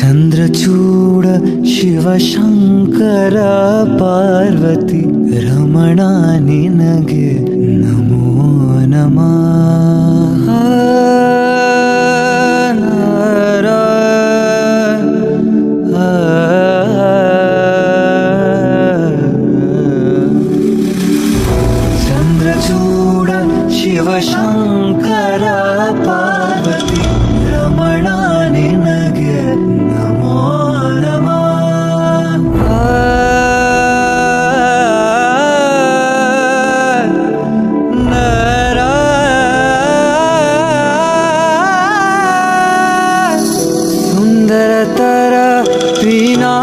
ಚಂದ್ರಚೂಡ ಶಿವಶಂಕರ ಪಾರ್ವತಿ ರಮಣ ನಿನಗೆ ನಮೋ ನಮಃ. ಚಂದ್ರಚೂಡ ಶಿವಶಂಕರ ಪಾರ್ವತಿ ರಮಣ ನಿನಗೆ ನಮೋ ನಮಃ. ಸುಂದರತರ ವಿನಾ